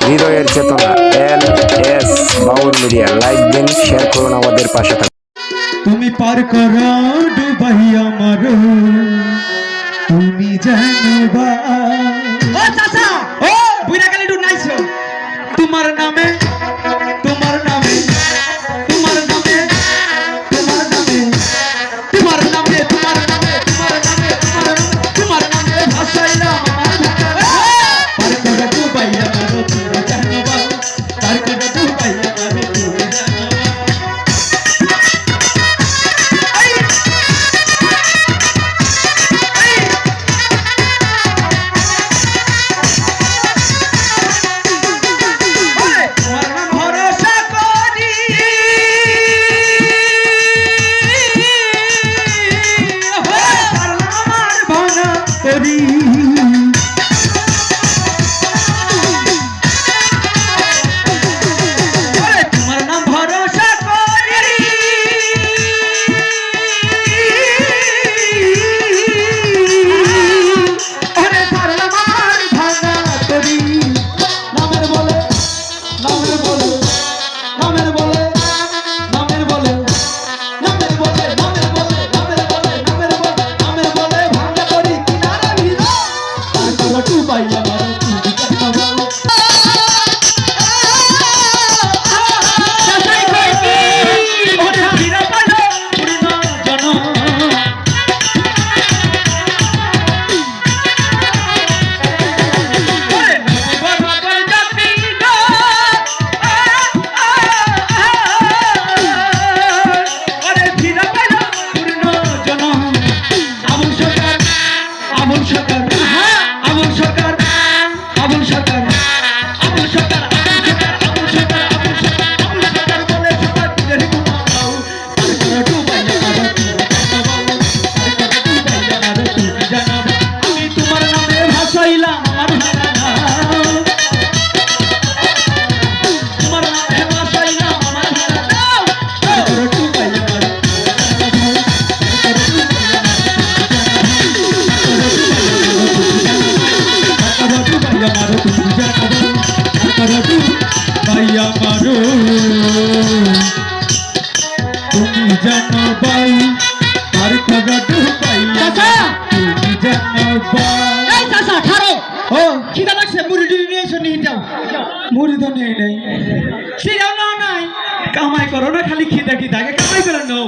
হৃদয়ের চেতনা LS বাউল media. Like দিন, শেয়ার করুন, আমাদের পাশে থাকুন। তুমি পার করো ডুবাই আমার, তুমি জানবা। ও চাচা, ও বুইরা কালি ডু নাইছো। তোমার নামে তোমার নামে তোমার নামে তোমার নামে তোমার নামে তোমার নামে তোমার নামে তোমার নামে ভাসাইলাম আমার ভিতরে। পার করো ডুবাই আমার, তুমি জানবা। পার করো ডুবাই আমার, তুমি জানবা। তুমি জানো বাই আর খবর পাই চাচা, তুমি জানো বাই। এই চাচা খারো, ও খিদা লাগছে, মুড়ি নিয়ে এসো। নিয়ে যাও। মুড়ি তো নেই নাই, সেটাও না নাই। কামাই করো না, খালি খিদা খিদা, কামাই করে নাও।